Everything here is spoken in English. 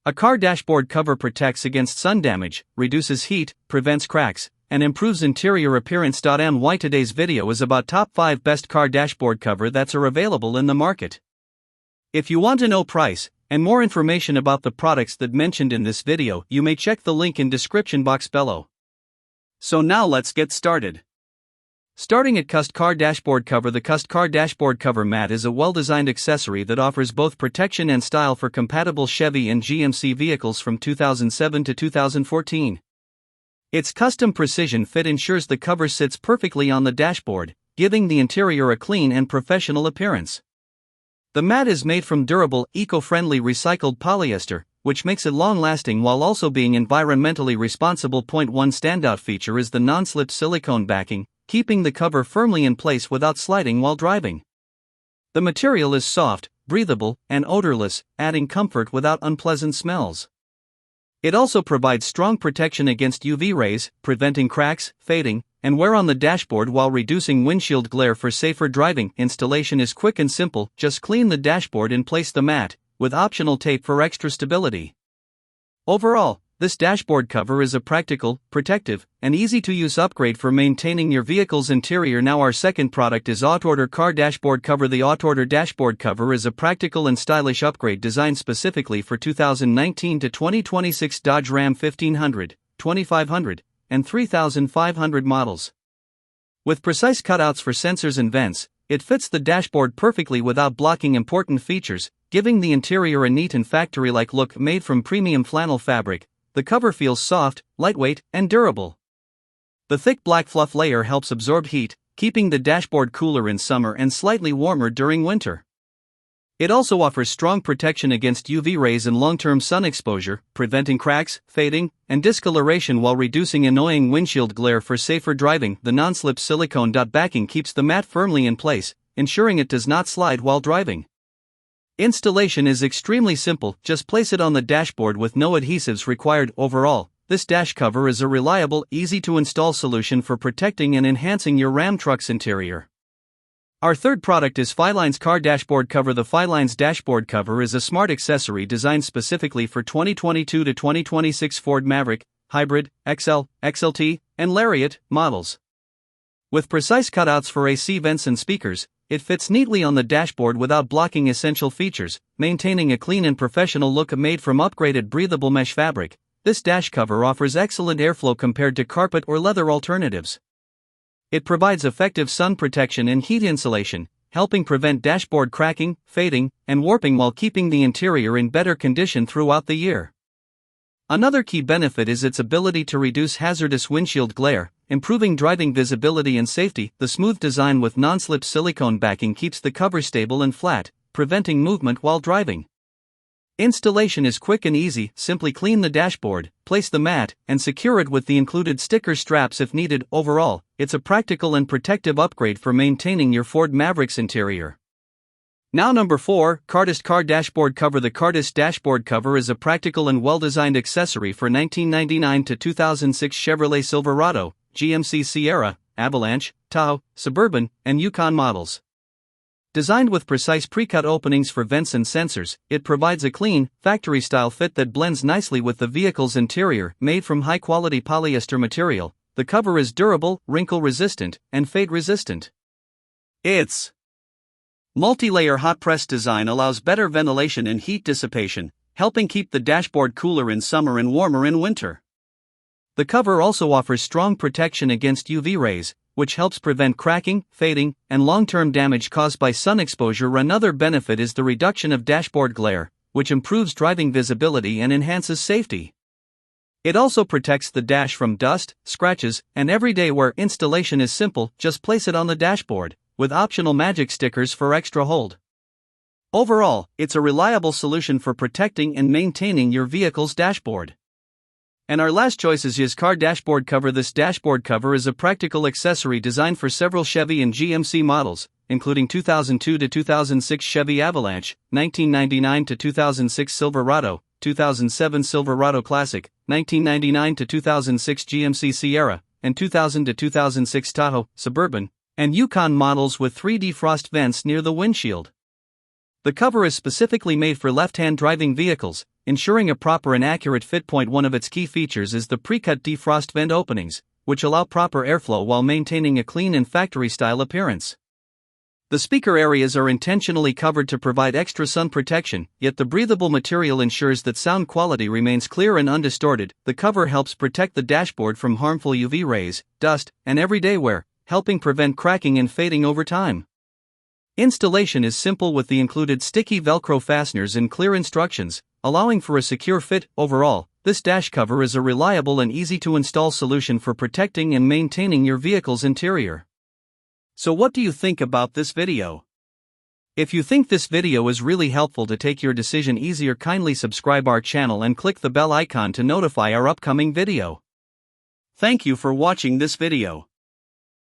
A car dashboard cover protects against sun damage, reduces heat, prevents cracks, and improves interior appearance. And today's video is about top 5 best car dashboard cover that are available in the market. If you want to know price and more information about the products that mentioned in this video, you may check the link in description box below. So now let's get started. Starting at Kust Car Dashboard Cover. The Kust Car Dashboard Cover Mat is a well-designed accessory that offers both protection and style for compatible Chevy and GMC vehicles from 2007 to 2014. Its custom precision fit ensures the cover sits perfectly on the dashboard, giving the interior a clean and professional appearance. The mat is made from durable, eco-friendly recycled polyester, which makes it long-lasting while also being environmentally responsible. One standout feature is the non-slip silicone backing, keeping the cover firmly in place without sliding while driving. The material is soft, breathable, and odorless, adding comfort without unpleasant smells. It also provides strong protection against UV rays, preventing cracks, fading, and wear on the dashboard while reducing windshield glare for safer driving. Installation is quick and simple. Just clean the dashboard and place the mat, with optional tape for extra stability. Overall, this dashboard cover is a practical, protective, and easy-to-use upgrade for maintaining your vehicle's interior. Now our second product is Autorder Car Dashboard Cover. The Autorder Dashboard Cover is a practical and stylish upgrade designed specifically for 2019 to 2026 Dodge Ram 1500, 2500, and 3500 models. With precise cutouts for sensors and vents, it fits the dashboard perfectly without blocking important features, giving the interior a neat and factory-like look. Made from premium flannel fabric, the cover feels soft, lightweight, and durable. The thick black fluff layer helps absorb heat, keeping the dashboard cooler in summer and slightly warmer during winter. It also offers strong protection against UV rays and long-term sun exposure, preventing cracks, fading, and discoloration while reducing annoying windshield glare for safer driving. The non-slip silicone backing keeps the mat firmly in place, ensuring it does not slide while driving. Installation is extremely simple. Just place it on the dashboard with no adhesives required. Overall, this dash cover is a reliable, easy-to-install solution for protecting and enhancing your Ram truck's interior. Our third product is Fiilines Car Dashboard Cover. The Fiilines Dashboard Cover is a smart accessory designed specifically for 2022 to 2026 Ford Maverick, Hybrid, XL, XLT, and Lariat models. With precise cutouts for AC vents and speakers, it fits neatly on the dashboard without blocking essential features, maintaining a clean and professional look. Made from upgraded breathable mesh fabric, this dash cover offers excellent airflow compared to carpet or leather alternatives. It provides effective sun protection and heat insulation, helping prevent dashboard cracking, fading, and warping while keeping the interior in better condition throughout the year. Another key benefit is its ability to reduce hazardous windshield glare, improving driving visibility and safety. The smooth design with non-slip silicone backing keeps the cover stable and flat, preventing movement while driving. Installation is quick and easy. Simply clean the dashboard, place the mat, and secure it with the included sticker straps if needed. Overall, it's a practical and protective upgrade for maintaining your Ford Maverick's interior. Now number 4, Cartist Car Dashboard Cover. The Cartist Dashboard Cover is a practical and well-designed accessory for 1999 to 2006 Chevrolet Silverado, GMC Sierra, Avalanche, Tahoe, Suburban, and Yukon models. Designed with precise pre-cut openings for vents and sensors, it provides a clean, factory-style fit that blends nicely with the vehicle's interior. Made from high-quality polyester material, the cover is durable, wrinkle-resistant, and fade-resistant. Its multi-layer hot-press design allows better ventilation and heat dissipation, helping keep the dashboard cooler in summer and warmer in winter. The cover also offers strong protection against UV rays, which helps prevent cracking, fading, and long-term damage caused by sun exposure. Another benefit is the reduction of dashboard glare, which improves driving visibility and enhances safety. It also protects the dash from dust, scratches, and everyday wear. Installation is simple. Just place it on the dashboard, with optional magic stickers for extra hold. Overall, it's a reliable solution for protecting and maintaining your vehicle's dashboard. And our last choice is Yiz Car Dashboard Cover. This dashboard cover is a practical accessory designed for several Chevy and GMC models, including 2002 to 2006 Chevy Avalanche, 1999 to 2006 Silverado, 2007 Silverado Classic, 1999 to 2006 GMC Sierra, and 2000 to 2006 Tahoe, Suburban, and Yukon models with 3D frost vents near the windshield. The cover is specifically made for left-hand driving vehicles, ensuring a proper and accurate fit. One of its key features is the pre-cut defrost vent openings, which allow proper airflow while maintaining a clean and factory-style appearance. The speaker areas are intentionally covered to provide extra sun protection, yet the breathable material ensures that sound quality remains clear and undistorted. The cover helps protect the dashboard from harmful UV rays, dust, and everyday wear, helping prevent cracking and fading over time. Installation is simple with the included sticky Velcro fasteners and clear instructions, allowing for a secure fit. Overall, this dash cover is a reliable and easy-to-install solution for protecting and maintaining your vehicle's interior. So what do you think about this video? If you think this video is really helpful to take your decision easier, kindly subscribe our channel and click the bell icon to notify our upcoming video. Thank you for watching this video.